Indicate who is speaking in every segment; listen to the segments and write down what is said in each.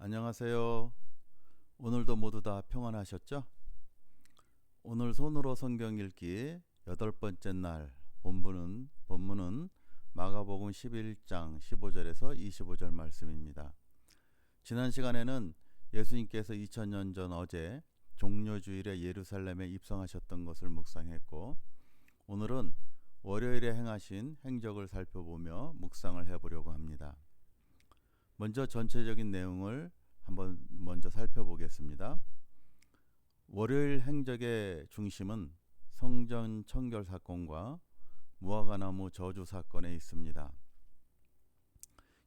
Speaker 1: 안녕하세요. 오늘도 모두 다 평안하셨죠? 오늘 손으로 성경 읽기 8번째 날 본문은 마가복음 11장 15절에서 25절 말씀입니다. 지난 시간에는 예수님께서 2000년 전 어제 종려주일에 예루살렘에 입성하셨던 것을 묵상했고, 오늘은 월요일에 행하신 행적을 살펴보며 묵상을 해보려고 합니다. 먼저 전체적인 내용을 먼저 살펴보겠습니다. 월요일 행적의 중심은 성전 청결 사건과 무화과나무 저주 사건에 있습니다.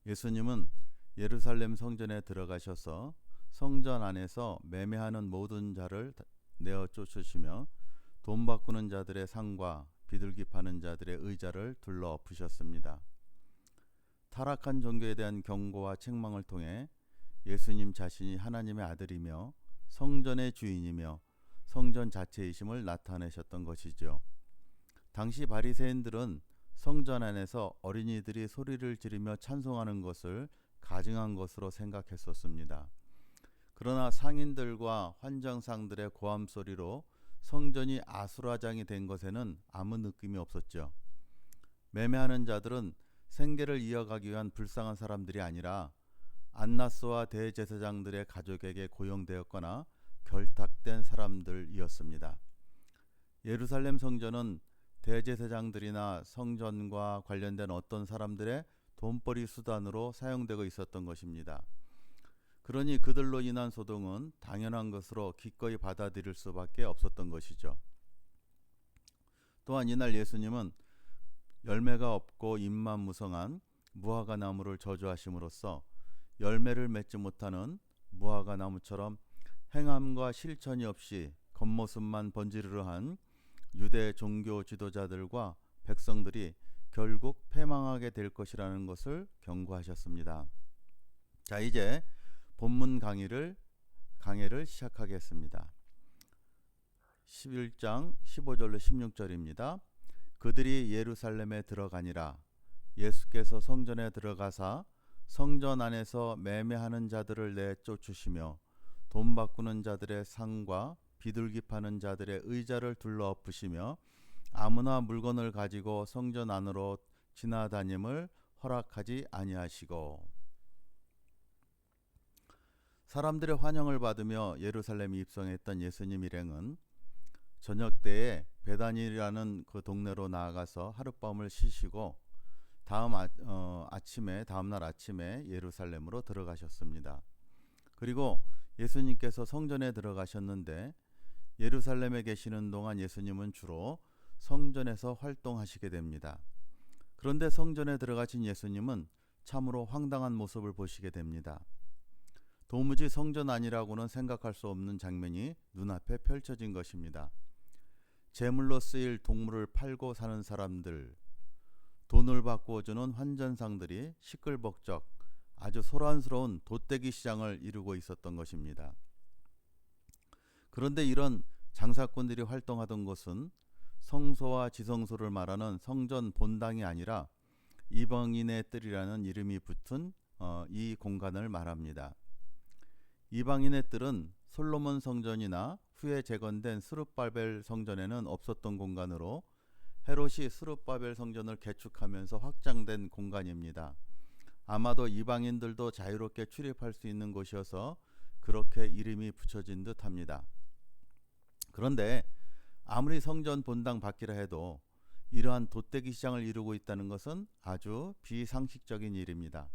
Speaker 1: 예수님은 예루살렘 성전에 들어가셔서 성전 안에서 매매하는 모든 자를 내어 쫓으시며 돈 바꾸는 자들의 상과 비둘기 파는 자들의 의자를 둘러 엎으셨습니다. 타락한 종교에 대한 경고와 책망을 통해 예수님 자신이 하나님의 아들이며 성전의 주인이며 성전 자체이심을 나타내셨던 것이죠. 당시 바리새인들은 성전 안에서 어린이들이 소리를 지르며 찬송하는 것을 가증한 것으로 생각했었습니다. 그러나 상인들과 환장상들의 고함 소리로 성전이 아수라장이 된 것에는 아무 느낌이 없었죠. 매매하는 자들은 생계를 이어가기 위한 불쌍한 사람들이 아니라 안나스와 대제사장들의 가족에게 고용되었거나 결탁된 사람들이었습니다. 예루살렘 성전은 대제사장들이나 성전과 관련된 어떤 사람들의 돈벌이 수단으로 사용되고 있었던 것입니다. 그러니 그들로 인한 소동은 당연한 것으로 기꺼이 받아들일 수밖에 없었던 것이죠. 또한 이날 예수님은 열매가 없고 잎만 무성한 무화과 나무를 저주하심으로써 열매를 맺지 못하는 무화과 나무처럼 행함과 실천이 없이 겉모습만 번지르르한 유대 종교 지도자들과 백성들이 결국 패망하게 될 것이라는 것을 경고하셨습니다. 자, 이제 본문 강해를 시작하겠습니다. 11장 15절로 16절입니다. 그들이 예루살렘에 들어가니라. 예수께서 성전에 들어가사 성전 안에서 매매하는 자들을 내쫓으시며 돈 바꾸는 자들의 상과 비둘기 파는 자들의 의자를 둘러 엎으시며 아무나 물건을 가지고 성전 안으로 지나다님을 허락하지 아니하시고. 사람들의 환영을 받으며 예루살렘에 입성했던 예수님 일행은 저녁 때에 베다니라는 그 동네로 나아가서 하룻밤을 쉬시고 다음날 아침에 예루살렘으로 들어가셨습니다. 그리고 예수님께서 성전에 들어가셨는데 예루살렘에 계시는 동안 예수님은 주로 성전에서 활동하시게 됩니다. 그런데 성전에 들어가신 예수님은 참으로 황당한 모습을 보시게 됩니다. 도무지 성전 아니라고는 생각할 수 없는 장면이 눈앞에 펼쳐진 것입니다. 제물로 쓰일 동물을 팔고 사는 사람들, 돈을 바꾸어 주는 환전상들이 시끌벅적 아주 소란스러운 돛대기 시장을 이루고 있었던 것입니다. 그런데 이런 장사꾼들이 활동하던 곳은 성소와 지성소를 말하는 성전 본당이 아니라 이방인의 뜰이라는 이름이 붙은 이 공간을 말합니다. 이방인의 뜰은 솔로몬 성전이나 후에 재건된 스룹바벨 성전에는 없었던 공간으로 헤롯이 스룹바벨 성전을 개축하면서 확장된 공간입니다. 아마도 이방인들도 자유롭게 출입할 수 있는 곳이어서 그렇게 이름이 붙여진 듯합니다. 그런데 아무리 성전 본당 밖이라 해도 이러한 돛대기 시장을 이루고 있다는 것은 아주 비상식적인 일입니다.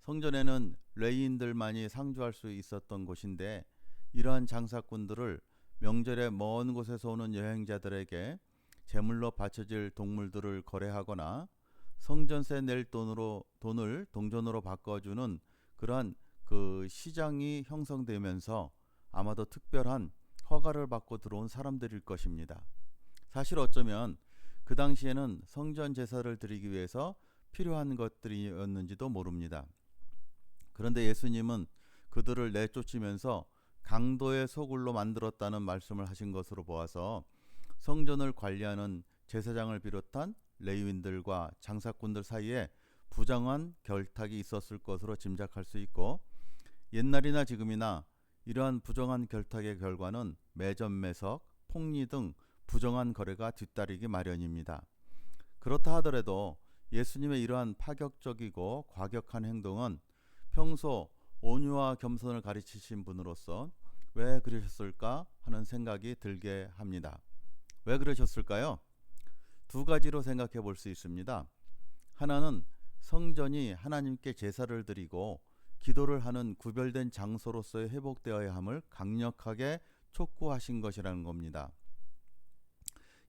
Speaker 1: 성전에는 레위인들만이 상주할 수 있었던 곳인데 이러한 장사꾼들을 명절에 먼 곳에서 오는 여행자들에게 제물로 바쳐질 동물들을 거래하거나 성전세 낼 돈을 동전으로 바꿔주는 그러한 그 시장이 형성되면서 아마도 특별한 허가를 받고 들어온 사람들일 것입니다. 사실 어쩌면 그 당시에는 성전 제사를 드리기 위해서 필요한 것들이었는지도 모릅니다. 그런데 예수님은 그들을 내쫓으면서 강도의 소굴로 만들었다는 말씀을 하신 것으로 보아서 성전을 관리하는 제사장을 비롯한 레위인들과 장사꾼들 사이에 부정한 결탁이 있었을 것으로 짐작할 수 있고, 옛날이나 지금이나 이러한 부정한 결탁의 결과는 매점 매석, 폭리 등 부정한 거래가 뒤따르기 마련입니다. 그렇다 하더라도 예수님의 이러한 파격적이고 과격한 행동은 평소 온유와 겸손을 가르치신 분으로서 왜 그러셨을까 하는 생각이 들게 합니다. 왜 그러셨을까요? 두 가지로 생각해 볼 수 있습니다. 하나는 성전이 하나님께 제사를 드리고 기도를 하는 구별된 장소로서의 회복되어야 함을 강력하게 촉구하신 것이라는 겁니다.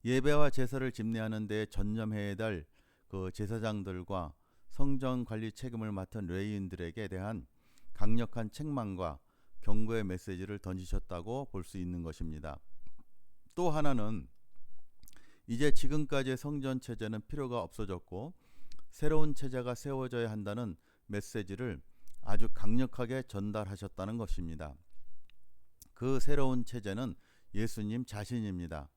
Speaker 1: 예배와 제사를 집례하는 데 전념해야 될 그 제사장들과 성전 관리 책임을 맡은 레위인들에게 대한 강력한 책망과 경고의 메시지를 던지셨다고 볼 수 있는 것입니다. 또 하나는 이제 지금까지의 성전 체제는 필요가 없어졌고 새로운 체제가 세워져야 한다는 메시지를 아주 강력하게 전달하셨다는 것입니다. 그 새로운 체제는 예수님 자신입니다.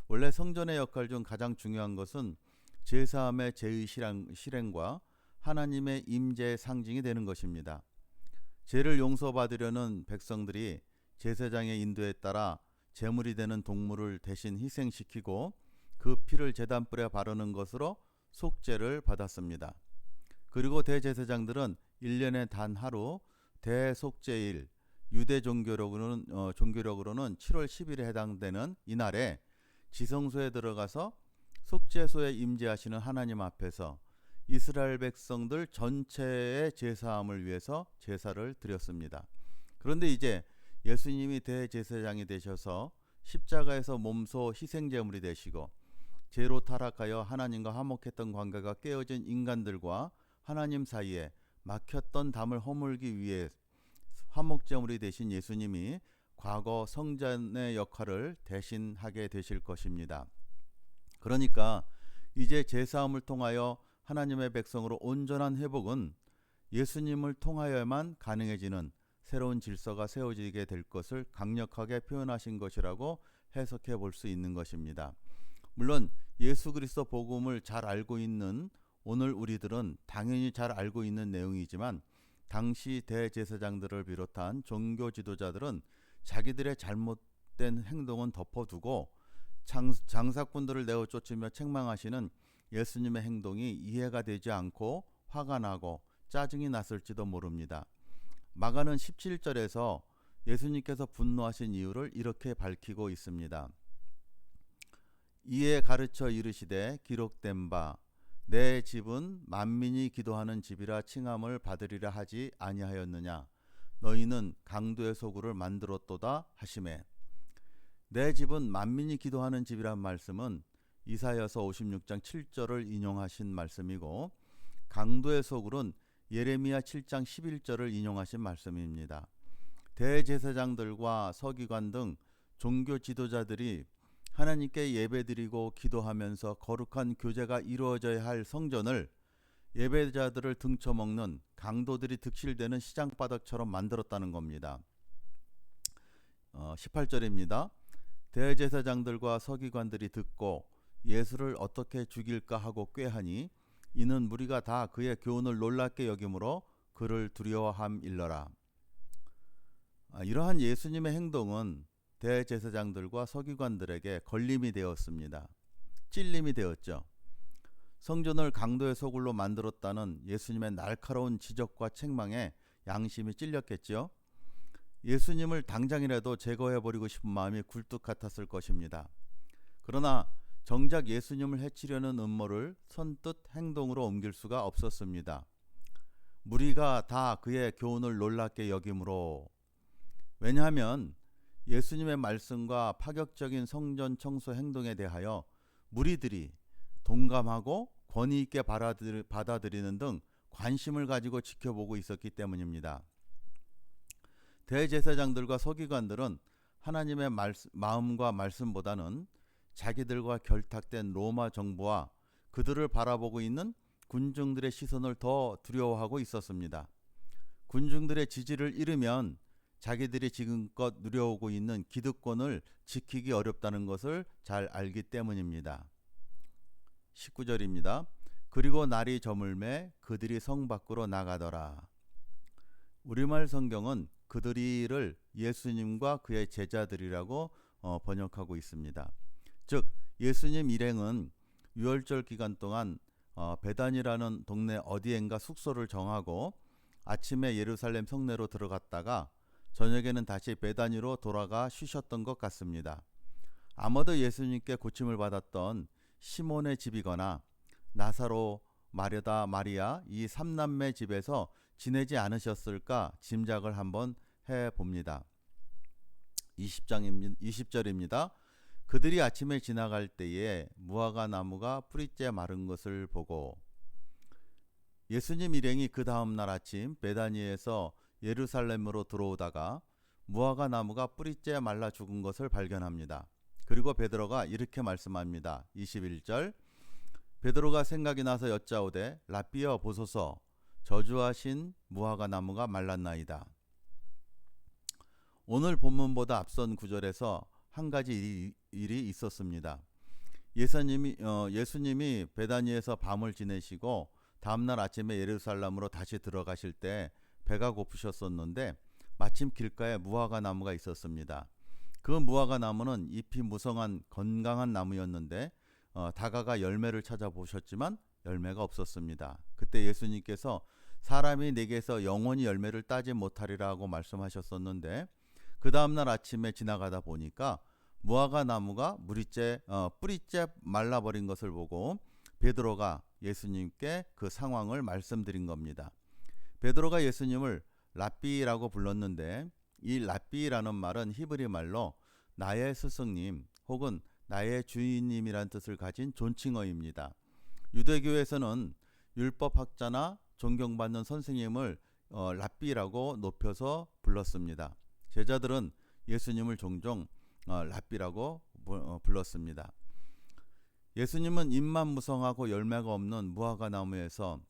Speaker 1: 원래 성전의 역할 중 가장 중요한 것은 제사함의 제의 실행과 하나님의 임재의 상징이 되는 것입니다. 죄를 용서받으려는 백성들이 제사장의 인도에 따라 제물이 되는 동물을 대신 희생시키고 그 피를 제단불에 바르는 것으로 속죄를 받았습니다. 그리고 대제사장들은 1년에 단 하루 대속죄일, 유대 종교력으로는 7월 10일에 해당되는 이날에 지성소에 들어가서 속죄소에 임재하시는 하나님 앞에서 이스라엘 백성들 전체의 제사함을 위해서 제사를 드렸습니다. 그런데 이제 예수님이 대제사장이 되셔서 십자가에서 몸소 희생제물이 되시고 죄로 타락하여 하나님과 화목했던 관계가 깨어진 인간들과 하나님 사이에 막혔던 담을 허물기 위해 화목제물이 되신 예수님이 과거 성전의 역할을 대신하게 되실 것입니다. 그러니까 이제 제사함을 통하여 하나님의 백성으로 온전한 회복은 예수님을 통하여만 가능해지는 새로운 질서가 세워지게 될 것을 강력하게 표현하신 것이라고 해석해 볼 수 있는 것입니다. 물론 예수 그리스도 복음을 잘 알고 있는 오늘 우리들은 당연히 잘 알고 있는 내용이지만 당시 대제사장들을 비롯한 종교 지도자들은 자기들의 잘못된 행동은 덮어두고 장사꾼들을 내어 쫓으며 책망하시는 예수님의 행동이 이해가 되지 않고 화가 나고 짜증이 났을지도 모릅니다. 마가는 17절에서 예수님께서 분노하신 이유를 이렇게 밝히고 있습니다. 이에 가르쳐 이르시되 기록된 바 내 집은 만민이 기도하는 집이라 칭함을 받으리라 하지 아니하였느냐. 너희는 강도의 소굴을 만들었도다 하시매. 내 집은 만민이 기도하는 집이란 말씀은 이사야서 56장 7절을 인용하신 말씀이고 강도의 소굴은 예레미야 7장 11절을 인용하신 말씀입니다. 대제사장들과 서기관 등 종교 지도자들이 하나님께 예배드리고 기도하면서 거룩한 교제가 이루어져야 할 성전을 예배자들을 등쳐먹는 강도들이 득실되는 시장바닥처럼 만들었다는 겁니다. 18절입니다. 대제사장들과 서기관들이 듣고 예수를 어떻게 죽일까 하고 꾀하니 이는 무리가 다 그의 교훈을 놀랍게 여김으로 그를 두려워함일러라. 이러한 예수님의 행동은 대제사장들과 서기관들에게 걸림이 되었습니다. 찔림이 되었죠. 성전을 강도의 소굴로 만들었다는 예수님의 날카로운 지적과 책망에 양심이 찔렸겠죠. 예수님을 당장이라도 제거해버리고 싶은 마음이 굴뚝 같았을 것입니다. 그러나 정작 예수님을 해치려는 음모를 선뜻 행동으로 옮길 수가 없었습니다. 무리가 다 그의 교훈을 놀랍게 여김으로. 왜냐하면 예수님의 말씀과 파격적인 성전 청소 행동에 대하여 무리들이 동감하고 권위 있게 받아들이는 등 관심을 가지고 지켜보고 있었기 때문입니다. 대제사장들과 서기관들은 하나님의 마음과 말씀보다는 자기들과 결탁된 로마 정부와 그들을 바라보고 있는 군중들의 시선을 더 두려워하고 있었습니다. 군중들의 지지를 잃으면 자기들이 지금껏 누려오고 있는 기득권을 지키기 어렵다는 것을 잘 알기 때문입니다. 19절입니다. 그리고 날이 저물매 그들이 성 밖으로 나가더라. 우리말 성경은 그들이를 예수님과 그의 제자들이라고 번역하고 있습니다. 즉 예수님 일행은 유월절 기간 동안 베단이라는 동네 어디엔가 숙소를 정하고 아침에 예루살렘 성내로 들어갔다가 저녁에는 다시 베단이로 돌아가 쉬셨던 것 같습니다. 아마도 예수님께 고침을 받았던 시몬의 집이거나 나사로, 마르다, 마리아 이 삼남매 집에서 지내지 않으셨을까 짐작을 한번 해봅니다. 20절입니다. 그들이 아침에 지나갈 때에 무화과 나무가 뿌리째 마른 것을 보고. 예수님 일행이 그 다음날 아침 베다니에서 예루살렘으로 들어오다가 무화과 나무가 뿌리째 말라 죽은 것을 발견합니다. 그리고 베드로가 이렇게 말씀합니다. 21절 베드로가 생각이 나서 여짜오되 라삐여 보소서 저주하신 무화과 나무가 말랐나이다. 오늘 본문보다 앞선 구절에서 한 가지 일이 있었습니다. 예수님이 베다니에서 밤을 지내시고 다음날 아침에 예루살렘으로 다시 들어가실 때 배가 고프셨었는데 마침 길가에 무화과 나무가 있었습니다. 그 무화과 나무는 잎이 무성한 건강한 나무였는데 다가가 열매를 찾아보셨지만 열매가 없었습니다. 그때 예수님께서 사람이 내게서 영원히 열매를 따지 못하리라고 말씀하셨었는데 그 다음날 아침에 지나가다 보니까 무화과 나무가 뿌리째 말라버린 것을 보고 베드로가 예수님께 그 상황을 말씀드린 겁니다. 베드로가 예수님을 랍비라고 불렀는데 이 랍비라는 말은 히브리 말로 나의 스승님 혹은 나의 주인님이란 뜻을 가진 존칭어입니다. 유대교에서는 율법학자나 존경받는 선생님을 랍비라고 높여서 불렀습니다. 제자들은 예수님을 종종 랍비라고 불렀습니다. 예수님은 잎만 무성하고 열매가 없는 무화과 나무에서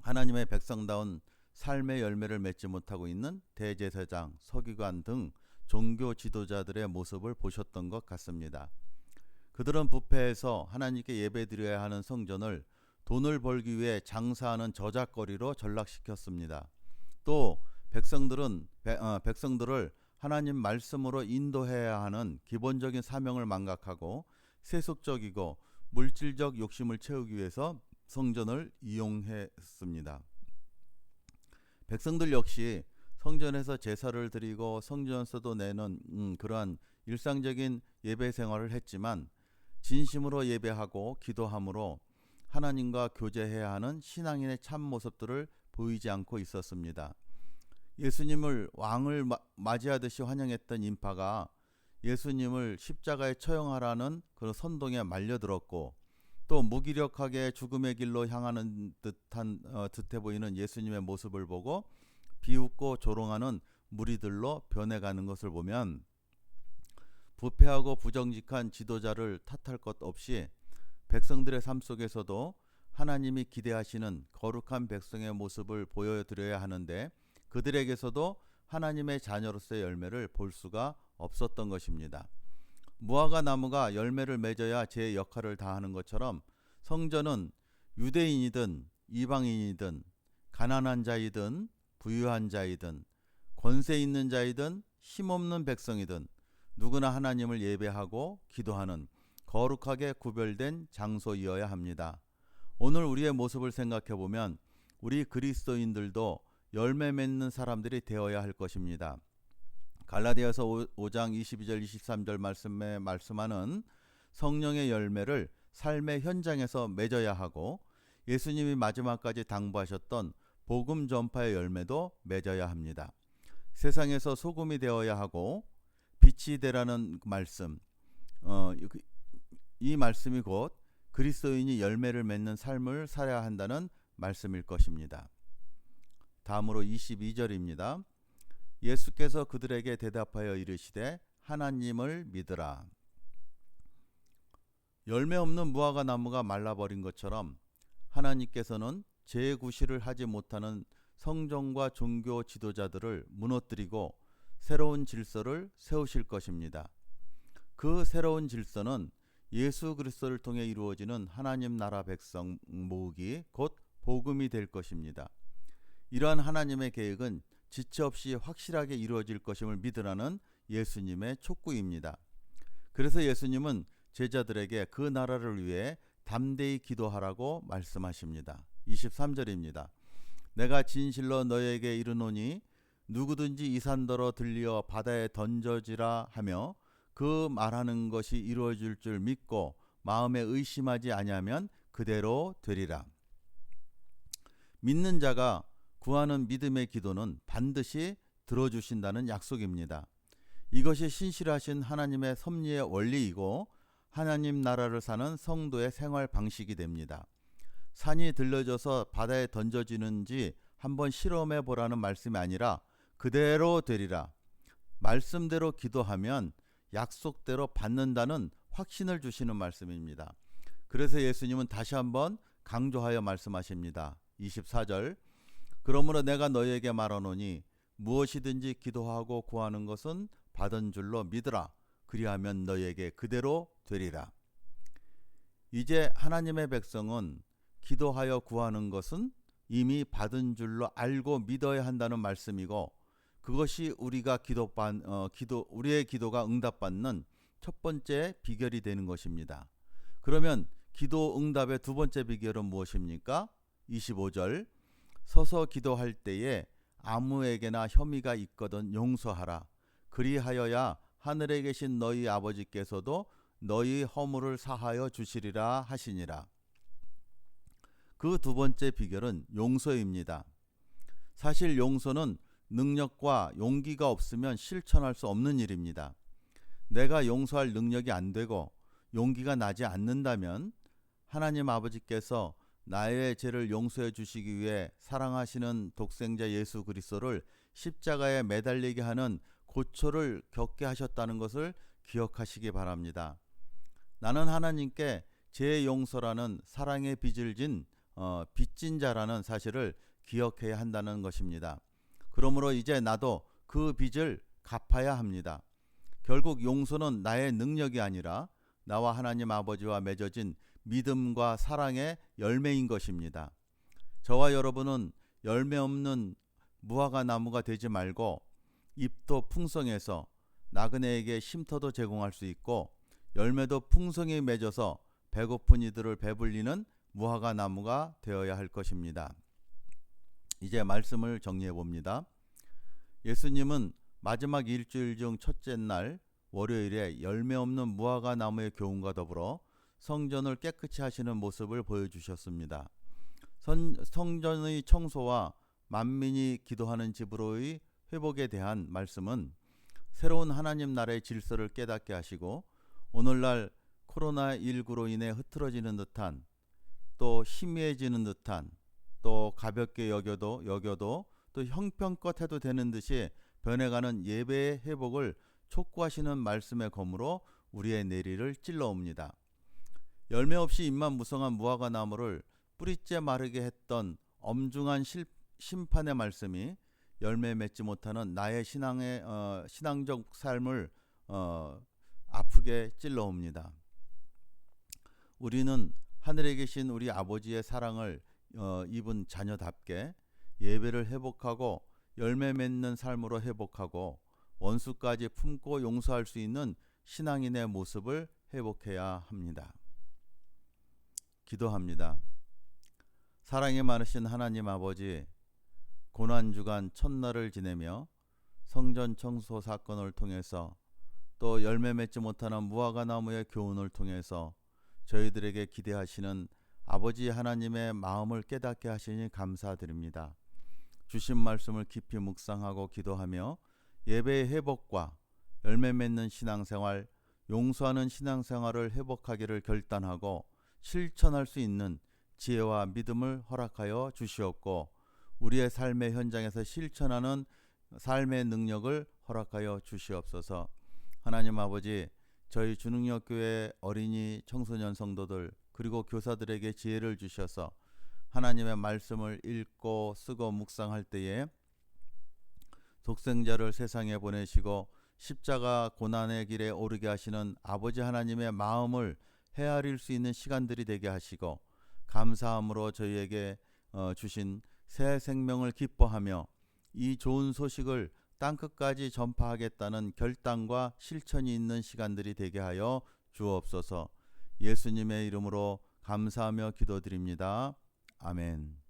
Speaker 1: 하나님의 백성다운 삶의 열매를 맺지 못하고 있는 대제사장, 서기관 등 종교 지도자들의 모습을 보셨던 것 같습니다. 그들은 부패해서 하나님께 예배드려야 하는 성전을 돈을 벌기 위해 장사하는 저작거리로 전락시켰습니다. 또 백성들을 하나님 말씀으로 인도해야 하는 기본적인 사명을 망각하고 세속적이고 물질적 욕심을 채우기 위해서 성전을 이용했습니다. 백성들 역시 성전에서 제사를 드리고 성전에서도 내는 그러한 일상적인 예배 생활을 했지만 진심으로 예배하고 기도함으로 하나님과 교제해야 하는 신앙인의 참 모습들을 보이지 않고 있었습니다. 예수님을 왕을 맞이하듯이 환영했던 인파가 예수님을 십자가에 처형하라는 그런 선동에 말려들었고 또 무기력하게 죽음의 길로 향하는 듯해 보이는 예수님의 모습을 보고 비웃고 조롱하는 무리들로 변해가는 것을 보면 부패하고 부정직한 지도자를 탓할 것 없이 백성들의 삶 속에서도 하나님이 기대하시는 거룩한 백성의 모습을 보여드려야 하는데 그들에게서도 하나님의 자녀로서의 열매를 볼 수가 없었던 것입니다. 무화과 나무가 열매를 맺어야 제 역할을 다하는 것처럼 성전은 유대인이든 이방인이든 가난한 자이든 부유한 자이든 권세 있는 자이든 힘없는 백성이든 누구나 하나님을 예배하고 기도하는 거룩하게 구별된 장소이어야 합니다. 오늘 우리의 모습을 생각해 보면 우리 그리스도인들도 열매 맺는 사람들이 되어야 할 것입니다. 갈라디아서 5장 22절 23절 말씀에 말씀하는 성령의 열매를 삶의 현장에서 맺어야 하고 예수님이 마지막까지 당부하셨던 복음 전파의 열매도 맺어야 합니다. 세상에서 소금이 되어야 하고 빛이 되라는 말씀, 이 말씀이 곧 그리스도인이 열매를 맺는 삶을 살아야 한다는 말씀일 것입니다. 다음으로 22절입니다. 예수께서 그들에게 대답하여 이르시되 하나님을 믿으라. 열매 없는 무화과 나무가 말라버린 것처럼 하나님께서는 재구실을 하지 못하는 성정과 종교 지도자들을 무너뜨리고 새로운 질서를 세우실 것입니다. 그 새로운 질서는 예수 그리스도를 통해 이루어지는 하나님 나라 백성 모으기 곧 복음이 될 것입니다. 이러한 하나님의 계획은 지체 없이 확실하게 이루어질 것임을 믿으라는 예수님의 촉구입니다. 그래서 예수님은 제자들에게 그 나라를 위해 담대히 기도하라고 말씀하십니다. 23절입니다. 내가 진실로 너에게 이르노니 누구든지 이 산더러 들려 바다에 던져지라 하며 그 말하는 것이 이루어질 줄 믿고 마음에 의심하지 아니하면 그대로 되리라. 믿는 자가 구하는 믿음의 기도는 반드시 들어주신다는 약속입니다. 이것이 신실하신 하나님의 섭리의 원리이고 하나님 나라를 사는 성도의 생활 방식이 됩니다. 산이 들려져서 바다에 던져지는지 한번 실험해 보라는 말씀이 아니라 그대로 되리라. 말씀대로 기도하면 약속대로 받는다는 확신을 주시는 말씀입니다. 그래서 예수님은 다시 한번 강조하여 말씀하십니다. 24절 그러므로 내가 너희에게 말하노니 무엇이든지 기도하고 구하는 것은 받은 줄로 믿으라. 그리하면 너희에게 그대로 되리라. 이제 하나님의 백성은 기도하여 구하는 것은 이미 받은 줄로 알고 믿어야 한다는 말씀이고 그것이 우리가 우리의 기도가 응답받는 첫 번째 비결이 되는 것입니다. 그러면 기도 응답의 두 번째 비결은 무엇입니까? 25절 서서 기도할 때에 아무에게나 혐의가 있거든 용서하라. 그리하여야 하늘에 계신 너희 아버지께서도 너희 허물을 사하여 주시리라 하시니라. 그 두 번째 비결은 용서입니다. 사실 용서는 능력과 용기가 없으면 실천할 수 없는 일입니다. 내가 용서할 능력이 안 되고 용기가 나지 않는다면 하나님 아버지께서 나의 죄를 용서해 주시기 위해 사랑하시는 독생자 예수 그리스도를 십자가에 매달리게 하는 고초를 겪게 하셨다는 것을 기억하시기 바랍니다. 나는 하나님께 제 용서라는 사랑의 빚을 빚진 자라는 사실을 기억해야 한다는 것입니다. 그러므로 이제 나도 그 빚을 갚아야 합니다. 결국 용서는 나의 능력이 아니라 나와 하나님 아버지와 맺어진 믿음과 사랑의 열매인 것입니다. 저와 여러분은 열매 없는 무화과 나무가 되지 말고 잎도 풍성해서 나그네에게 쉼터도 제공할 수 있고 열매도 풍성히 맺어서 배고픈 이들을 배불리는 무화과 나무가 되어야 할 것입니다. 이제 말씀을 정리해 봅니다. 예수님은 마지막 일주일 중 첫째 날 월요일에 열매 없는 무화과 나무의 교훈과 더불어 성전을 깨끗이 하시는 모습을 보여주셨습니다. 성전의 청소와 만민이 기도하는 집으로의 회복에 대한 말씀은 새로운 하나님 나라의 질서를 깨닫게 하시고 오늘날 코로나19로 인해 흐트러지는 듯한 또 희미해지는 듯한 또 가볍게 여겨도 또 형편껏 해도 되는 듯이 변해가는 예배의 회복을 촉구하시는 말씀의 검으로 우리의 내리를 찔러옵니다. 열매 없이 잎만 무성한 무화과 나무를 뿌리째 마르게 했던 엄중한 심판의 말씀이 열매 맺지 못하는 나의 신앙적 삶을 아프게 찔러옵니다. 우리는 하늘에 계신 우리 아버지의 사랑을 입은 자녀답게 예배를 회복하고 열매 맺는 삶으로 회복하고 원수까지 품고 용서할 수 있는 신앙인의 모습을 회복해야 합니다. 기도합니다. 사랑이 많으신 하나님 아버지, 고난주간 첫날을 지내며 성전 청소 사건을 통해서 또 열매 맺지 못하는 무화과 나무의 교훈을 통해서 저희들에게 기대하시는 아버지 하나님의 마음을 깨닫게 하시니 감사드립니다. 주신 말씀을 깊이 묵상하고 기도하며 예배의 회복과 열매 맺는 신앙생활, 용서하는 신앙생활을 회복하기를 결단하고 실천할 수 있는 지혜와 믿음을 허락하여 주시옵고 우리의 삶의 현장에서 실천하는 삶의 능력을 허락하여 주시옵소서. 하나님 아버지, 저희 주능력교회 어린이 청소년 성도들 그리고 교사들에게 지혜를 주셔서 하나님의 말씀을 읽고 쓰고 묵상할 때에 독생자를 세상에 보내시고 십자가 고난의 길에 오르게 하시는 아버지 하나님의 마음을 헤아릴 수 있는 시간들이 되게 하시고 감사함으로 저희에게 주신 새 생명을 기뻐하며 이 좋은 소식을 땅끝까지 전파하겠다는 결단과 실천이 있는 시간들이 되게 하여 주옵소서. 예수님의 이름으로 감사하며 기도드립니다. 아멘.